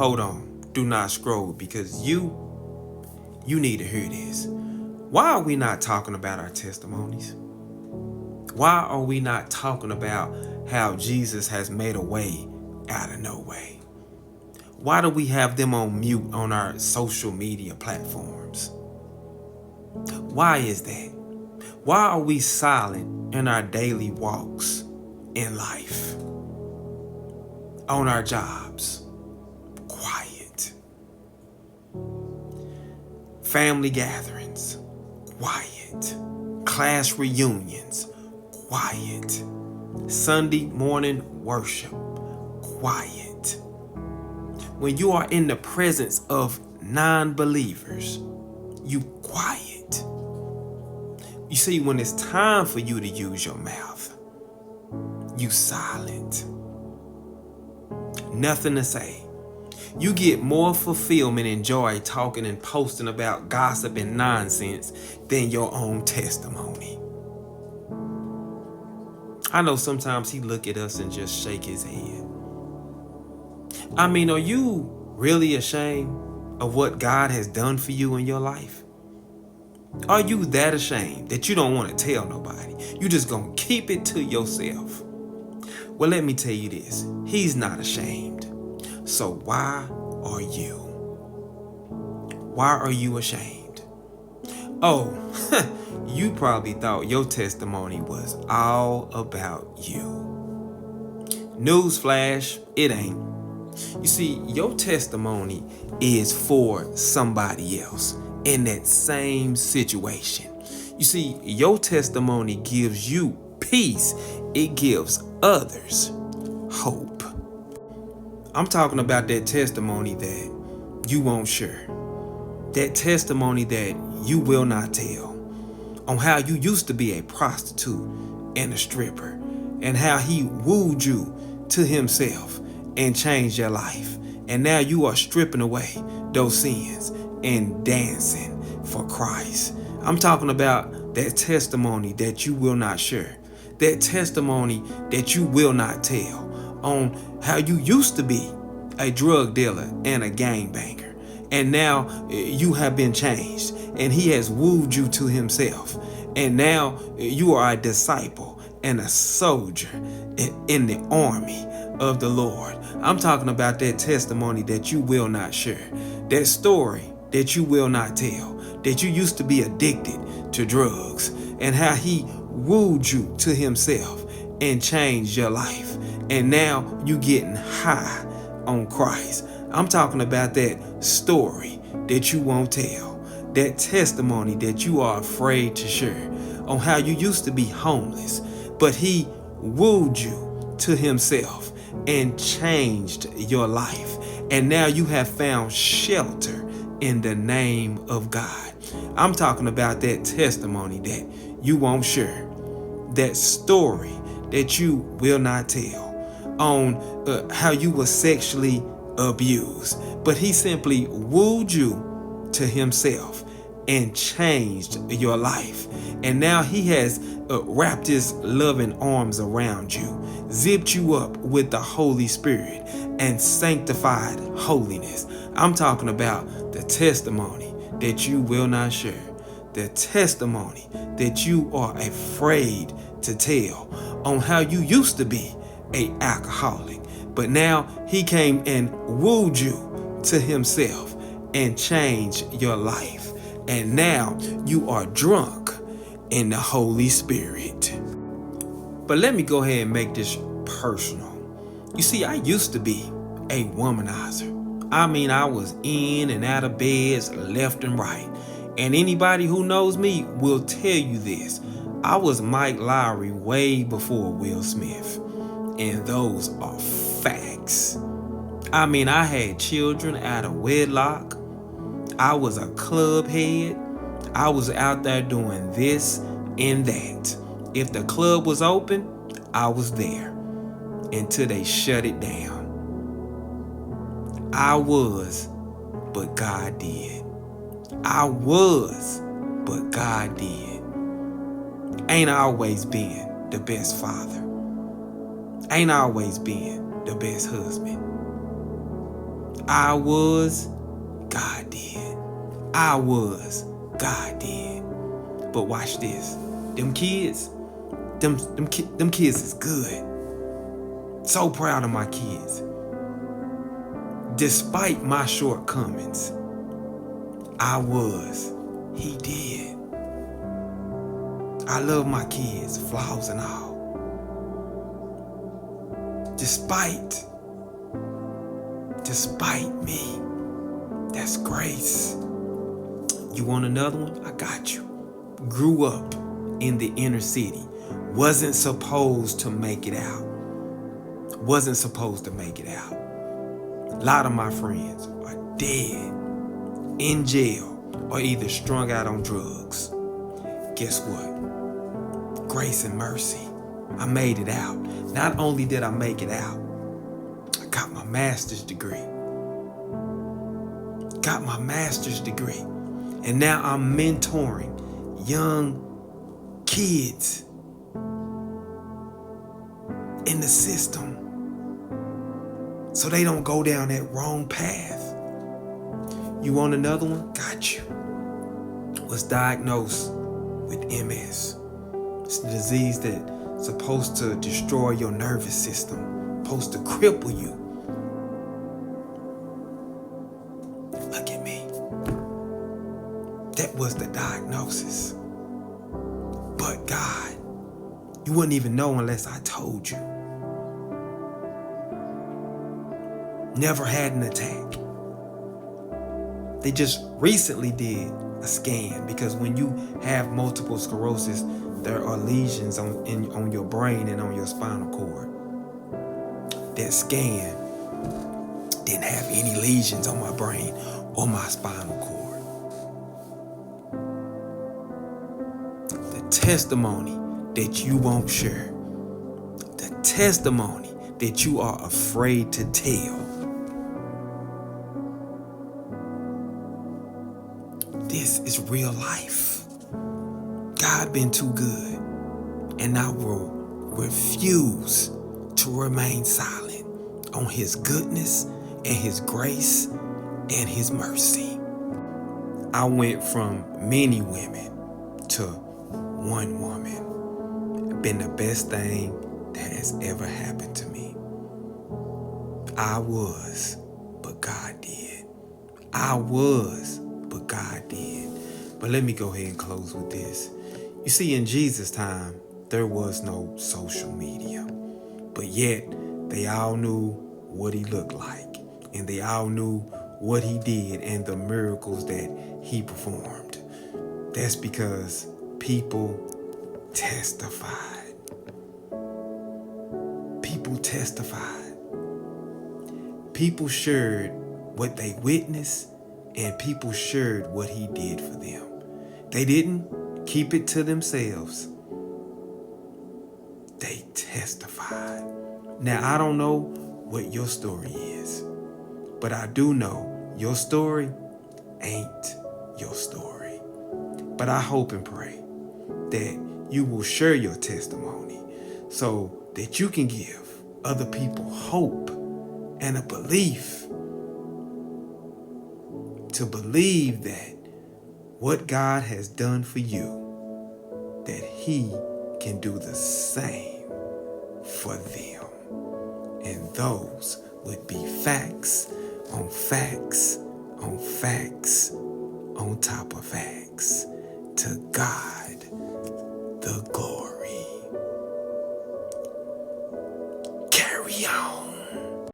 hold on, do not scroll, because you need to hear this. Why are we not talking about our testimonies? Why are we not talking about how Jesus has made a way out of no way? Why do we have them on mute on our social media platforms? Why is that? Why are we silent in our daily walks in life? On our jobs? Quiet. Family gatherings? Quiet. Class reunions? Quiet. Sunday morning worship? Quiet. When you are in the presence of non-believers, you quiet. You see, when it's time for you to use your mouth, you silent. Nothing to say. You get more fulfillment and joy talking and posting about gossip and nonsense than your own testimony. I know sometimes he look at us and just shake his head. I mean, are you really ashamed of what God has done for you in your life? Are you that ashamed that you don't want to tell nobody? You just gonna keep it to yourself? Well, let me tell you this. He's not ashamed. So why are you? Why are you ashamed? Oh, you probably thought your testimony was all about you. Newsflash, it ain't. You see, your testimony is for somebody else in that same situation. You see, your testimony gives you peace. It gives others hope. I'm talking about that testimony that you won't share. That testimony that you will not tell. On how you used to be a prostitute and a stripper, and how he wooed you to himself and changed your life. And now you are stripping away those sins and dancing for Christ. I'm talking about that testimony that you will not share. That testimony that you will not tell on how you used to be a drug dealer and a gangbanger. And now you have been changed and he has wooed you to himself. And now you are a disciple and a soldier in the army of the Lord. I'm talking about that testimony that you will not share. That story that you will not tell. That you used to be addicted to drugs and how he wooed you to himself and changed your life. And now you getting high on Christ. I'm talking about that story that you won't tell. That testimony that you are afraid to share on how you used to be homeless, but he wooed you to himself and changed your life. And now you have found shelter in the name of God. I'm talking about that testimony that you won't share. That story that you will not tell on how you were sexually abused, but he simply wooed you to himself and changed your life. And now he has wrapped his loving arms around you, zipped you up with the Holy Spirit and sanctified holiness. I'm talking about the testimony that you will not share. The testimony that you are afraid to tell on how you used to be an alcoholic, but now he came and wooed you to himself and changed your life. And now you are drunk in the Holy Spirit. But let me go ahead and make this personal. You see, I used to be a womanizer. I mean, I was in and out of beds left and right. And anybody who knows me will tell you this. I was Mike Lowrey way before Will Smith. And those are facts. I mean, I had children out of wedlock. I was a club head. I was out there doing this and that. If the club was open, I was there until they shut it down. I was, but God did. I was, but God did. Ain't always been the best father. Ain't always been the best husband. I was, God did. I was, God did. But watch this. Them kids, them kids is good. So proud of my kids. Despite my shortcomings, I was, he did. I love my kids, flaws and all. Despite me, that's grace. You want another one? I got you. Grew up in the inner city. Wasn't supposed to make it out. Wasn't supposed to make it out. A lot of my friends are dead, in jail, or either strung out on drugs. Guess what? Grace and mercy. I made it out. Not only did I make it out, I got my master's degree. Got my master's degree. And now I'm mentoring young kids in the system so they don't go down that wrong path. You want another one? Got you. Was diagnosed with MS. It's a disease that's supposed to destroy your nervous system, supposed to cripple you. Look at me. That was the diagnosis. But God, you wouldn't even know unless I told you. Never had an attack. They just recently did a scan because when you have multiple sclerosis, there are lesions on your brain and on your spinal cord. That scan didn't have any lesions on my brain or my spinal cord. The testimony that you won't share, the testimony that you are afraid to tell, this is real life. God been too good, and I will refuse to remain silent on his goodness and his grace and his mercy. I went from many women to one woman. Been the best thing that has ever happened to me. I was, but God did. I was, but God did. But let me go ahead and close with this. You see, in Jesus' time, there was no social media. But yet, they all knew what he looked like. And they all knew what he did and the miracles that he performed. That's because people testified. People testified. People shared what they witnessed, and people shared what he did for them. They didn't keep it to themselves. They testified. Now, I don't know what your story is, but I do know your story ain't your story. But I hope and pray that you will share your testimony so that you can give other people hope and a belief to believe that what God has done for you, that he can do the same for them. And those would be facts on facts on facts on top of facts. To God the glory. Carry on.